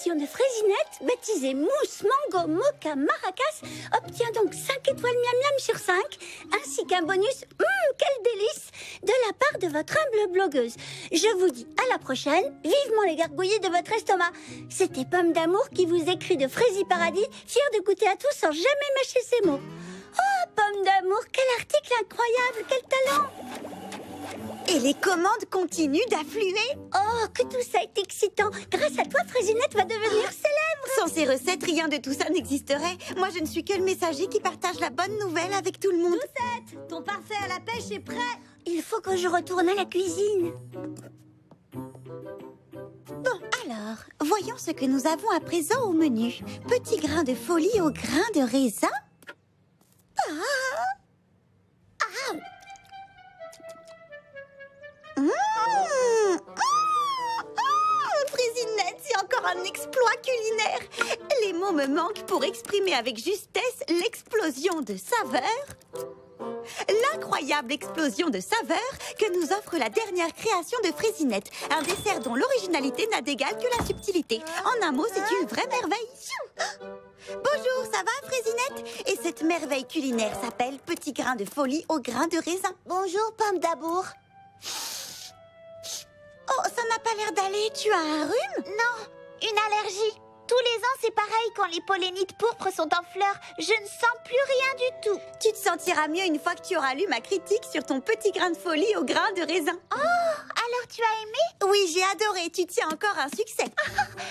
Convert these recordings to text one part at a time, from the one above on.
l'explosion de Fraisinette, baptisée Mousse Mango Mocha Maracas, obtient donc 5 étoiles miam miam sur 5, ainsi qu'un bonus, quel délice, de la part de votre humble blogueuse. Je vous dis à la prochaine, vivement les gargouillis de votre estomac. C'était Pomme d'Amour qui vous écrit de Fraisi Paradis, fière de goûter à tout sans jamais mâcher ses mots. Oh, Pomme d'Amour, quel article incroyable, quel talent! Et les commandes continuent d'affluer. Oh, que tout ça est excitant. Grâce à toi, Fraisinette va devenir célèbre. Sans ces recettes, rien de tout ça n'existerait. Moi, je ne suis que le messager qui partage la bonne nouvelle avec tout le monde. Doucette, ton parfait à la pêche est prêt. Il faut que je retourne à la cuisine. Bon, alors, voyons ce que nous avons à présent au menu. Petit grain de folie au grain de raisin. Fraisinette, c'est encore un exploit culinaire. Les mots me manquent pour exprimer avec justesse l'explosion de saveurs. L'incroyable explosion de saveurs que nous offre la dernière création de Fraisinette. Un dessert dont l'originalité n'a d'égal que la subtilité. En un mot, c'est une vraie merveille. Bonjour, ça va Fraisinette? Et cette merveille culinaire s'appelle Petit grain de folie au grain de raisin. Bonjour, Pomme d'Amour. Oh, ça n'a pas l'air d'aller. Tu as un rhume? Non, une allergie. Tous les ans, c'est pareil quand les pollinites pourpres sont en fleurs. Je ne sens plus rien du tout. Tu te sentiras mieux une fois que tu auras lu ma critique sur ton petit grain de folie au grain de raisin. Oh, alors tu as aimé? Oui, j'ai adoré. Tu tiens encore un succès.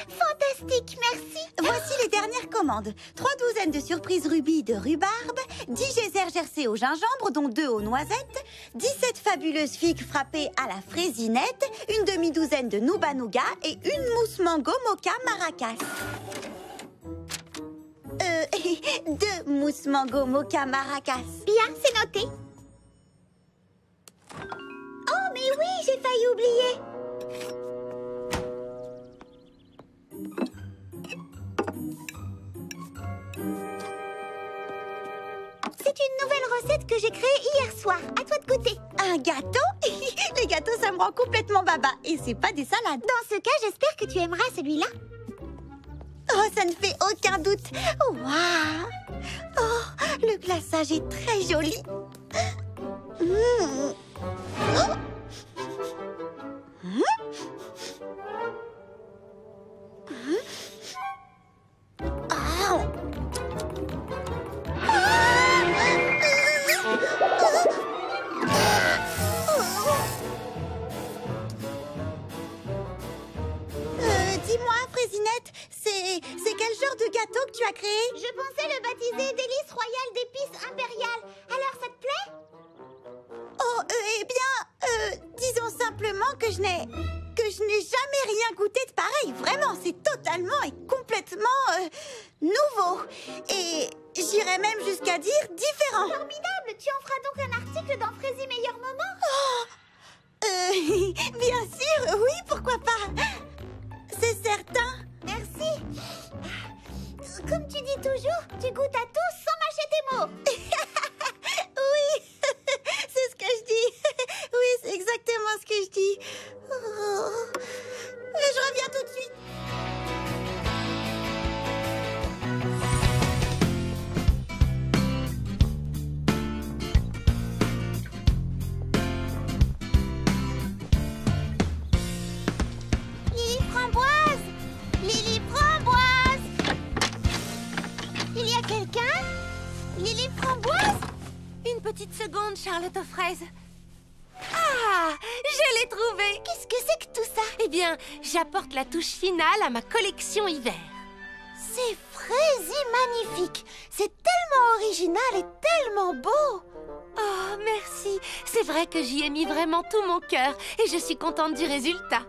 Fantastique, merci. Voici les dernières commandes. 3 douzaines de surprises rubis de rhubarbe, 10 geysers gercés au gingembre, dont 2 aux noisettes, 17 fabuleuses figues frappées à la fraisinette, une demi-douzaine de nouba nougat et une mousse mango mocha maracas. 2 mousses mango mocha maracas. Bien, c'est noté. Oh, mais oui, j'ai failli oublier. C'est une nouvelle recette que j'ai créée hier soir. À toi de goûter. Un gâteau? Les gâteaux, ça me rend complètement baba. Et c'est pas des salades. Dans ce cas, j'espère que tu aimeras celui-là. Oh, ça ne fait aucun doute. Waouh! Oh, le glaçage est très joli. Oh. Dis-moi, Fraisinette, c'est quel genre de gâteau que tu as créé? Je pensais le baptiser délice royale d'épices impériales. Alors, ça te plaît? Oh, eh bien, disons simplement que je n'ai jamais rien goûté de pareil. Vraiment, c'est totalement et complètement nouveau. Et j'irais même jusqu'à dire différent. Formidable! Tu en feras donc un article dans Fraisi Meilleur Moment? Bien sûr, oui, pourquoi pas? C'est certain. Merci. Comme tu dis toujours, tu goûtes à tout sans mâcher tes mots. Oui, c'est ce que je dis. Oui, c'est exactement ce que je dis. Oh. Je reviens tout de suite. Lily Framboise! Lily Framboise! Il y a quelqu'un? Lily Framboise? Une petite seconde, Charlotte aux fraises. Ah, je l'ai trouvé. Qu'est-ce que c'est que tout ça? Eh bien, j'apporte la touche finale à ma collection hiver. C'est Fraisi magnifique! C'est tellement original et tellement beau! Oh, merci. C'est vrai que j'y ai mis vraiment tout mon cœur et je suis contente du résultat.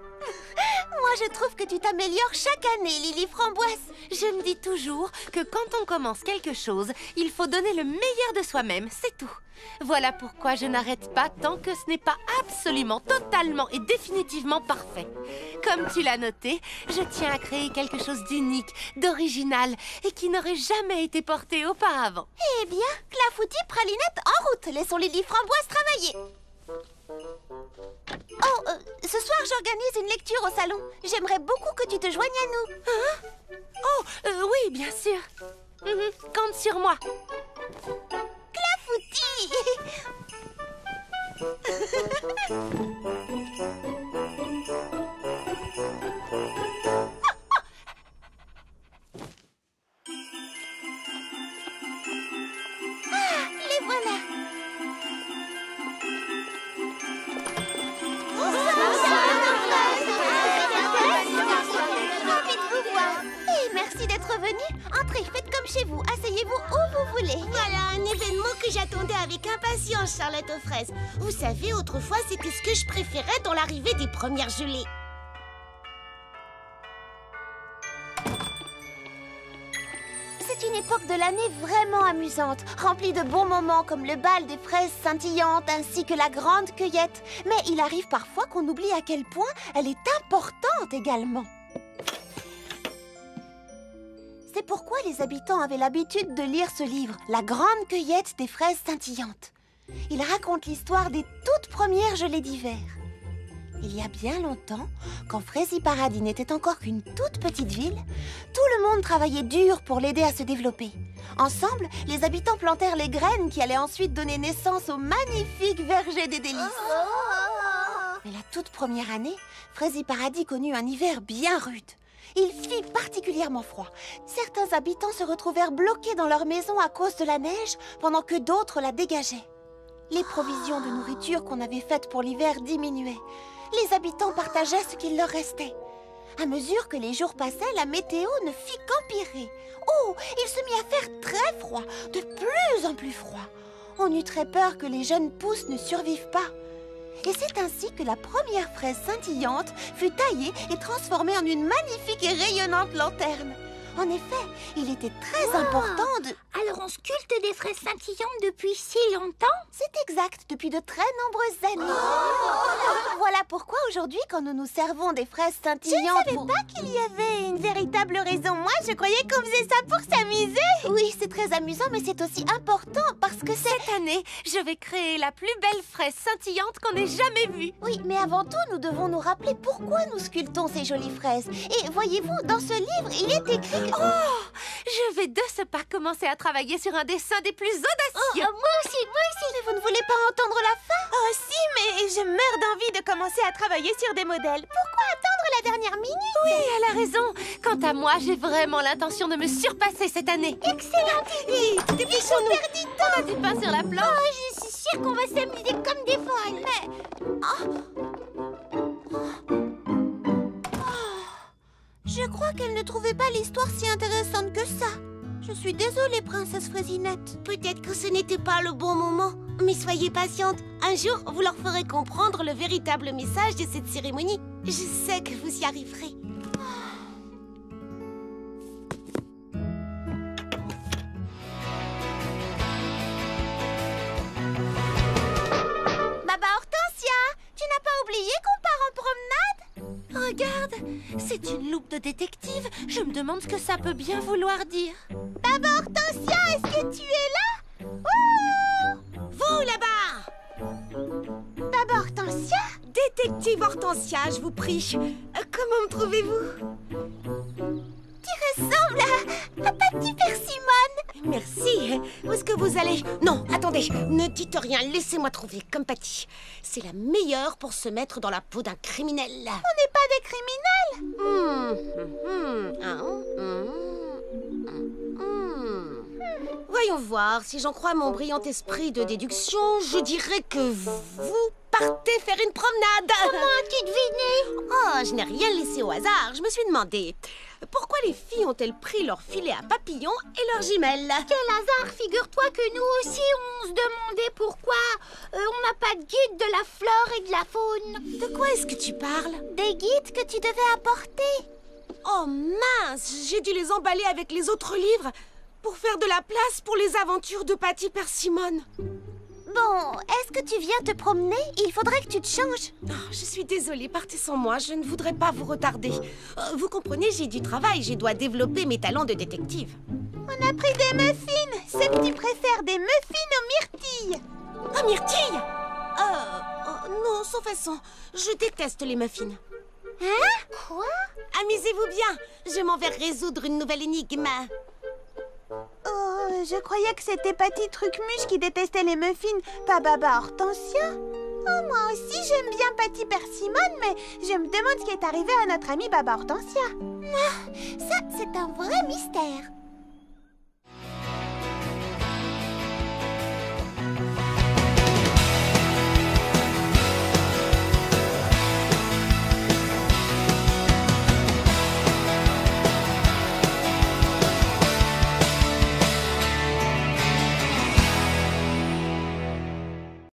Moi, je trouve que tu t'améliores chaque année, Lily Framboise. Je me dis toujours que quand on commence quelque chose, il faut donner le meilleur de soi-même, c'est tout. Voilà pourquoi je n'arrête pas tant que ce n'est pas absolument, totalement et définitivement parfait. Comme tu l'as noté, je tiens à créer quelque chose d'unique, d'original et qui n'aurait jamais été porté auparavant. Eh bien, clafoutis, pralinette, en route. Laissons Lily Framboise travailler. Oh, Ce soir, j'organise une lecture au salon. J'aimerais beaucoup que tu te joignes à nous. Hein? Oh, oui, bien sûr. Compte sur moi. Clafoutis. Les voilà. Ravi de vous voir. Et merci d'être venu. Entrez, faites comme chez vous. Asseyez-vous où vous voulez. Voilà un événement que j'attendais avec impatience, Charlotte aux fraises. Vous savez, autrefois, c'était ce que je préférais dans l'arrivée des premières gelées. C'est une époque de l'année vraiment amusante, remplie de bons moments comme le bal des fraises scintillantes ainsi que la grande cueillette. Mais il arrive parfois qu'on oublie à quel point elle est importante également. C'est pourquoi les habitants avaient l'habitude de lire ce livre, La grande cueillette des fraises scintillantes. Il raconte l'histoire des toutes premières gelées d'hiver. Il y a bien longtemps, quand Fraisie Paradis n'était encore qu'une toute petite ville, tout le monde travaillait dur pour l'aider à se développer. Ensemble, les habitants plantèrent les graines qui allaient ensuite donner naissance au magnifique verger des délices. Mais la toute première année, Fraisie Paradis connut un hiver bien rude. Il fit particulièrement froid. Certains habitants se retrouvèrent bloqués dans leur maison à cause de la neige, pendant que d'autres la dégageaient. Les provisions de nourriture qu'on avait faites pour l'hiver diminuaient. Les habitants partageaient ce qu'il leur restait. À mesure que les jours passaient, la météo ne fit qu'empirer. Oh, il se mit à faire très froid, de plus en plus froid. On eut très peur que les jeunes pousses ne survivent pas. Et c'est ainsi que la première fraise scintillante fut taillée et transformée en une magnifique et rayonnante lanterne. En effet, il était très important de... Alors on sculpte des fraises scintillantes depuis si longtemps? C'est exact, depuis de très nombreuses années. Voilà pourquoi aujourd'hui, quand nous nous servons des fraises scintillantes... Je ne savais pas qu'il y avait une véritable raison. Moi, je croyais qu'on faisait ça pour s'amuser. Oui, c'est très amusant, mais c'est aussi important parce que c'est... Cette année, je vais créer la plus belle fraise scintillante qu'on ait jamais vue. Oui, mais avant tout, nous devons nous rappeler pourquoi nous sculptons ces jolies fraises. Et voyez-vous, dans ce livre, il est écrit que... Oh, je vais de ce pas commencer à travailler sur un dessin des plus audacieux. Moi aussi. Mais vous ne voulez pas entendre la fin? Oh si, mais je meurs d'envie de commencer à travailler sur des modèles. Pourquoi attendre la dernière minute? Oui, elle a raison. Quant à moi, j'ai vraiment l'intention de me surpasser cette année. Excellente idée. Dépêchons-nous. On a du pain sur la planche. Je suis sûre qu'on va s'amuser comme des folles. Je crois qu'elle ne trouvait pas l'histoire si intéressante que ça. Je suis désolée, princesse Fraisinette. Peut-être que ce n'était pas le bon moment. Mais soyez patiente. Un jour, vous leur ferez comprendre le véritable message de cette cérémonie. Je sais que vous y arriverez. Baba Hortensia, tu n'as pas oublié qu'on part en promenade? Regarde, c'est une loupe de détective. Je me demande ce que ça peut bien vouloir dire. Baba Hortensia, est-ce que tu es là? Oh! Vous, là-bas! Baba Hortensia? Détective Hortensia, je vous prie. Comment me trouvez-vous? Tu ressembles à Patty Persimone. Merci. Où est-ce que vous allez? Non, attendez. Ne dites rien. Laissez-moi trouver comme Patty. C'est la meilleure pour se mettre dans la peau d'un criminel. On n'est pas des criminels. Voyons voir. Si j'en crois mon brillant esprit de déduction, je dirais que vous partez faire une promenade. Comment as-tu deviné? Oh, je n'ai rien laissé au hasard. Je me suis demandé pourquoi les filles ont-elles pris leur filet à papillons et leurs jumelles. Quel hasard! Figure-toi que nous aussi, on se demandait pourquoi on n'a pas de guide de la flore et de la faune. De quoi est-ce que tu parles? Des guides que tu devais apporter. Oh mince, j'ai dû les emballer avec les autres livres pour faire de la place pour les aventures de Patty Persimone. Bon, est-ce que tu viens te promener? Il faudrait que tu te changes. Oh, je suis désolée, partez sans moi, je ne voudrais pas vous retarder. Vous comprenez, j'ai du travail, je dois développer mes talents de détective. On a pris des muffins. C'est que tu préfères des muffins aux myrtilles. Ah, myrtille! non, sans façon. Je déteste les muffins. Hein? Quoi? Amusez-vous bien. Je m'en vais résoudre une nouvelle énigme. Oh, je croyais que c'était Patty Trucmuche qui détestait les muffins, pas Baba Hortensia. Oh, moi aussi, j'aime bien Patty Persimmone, mais je me demande ce qui est arrivé à notre amie Baba Hortensia. Ah, ça, c'est un vrai mystère.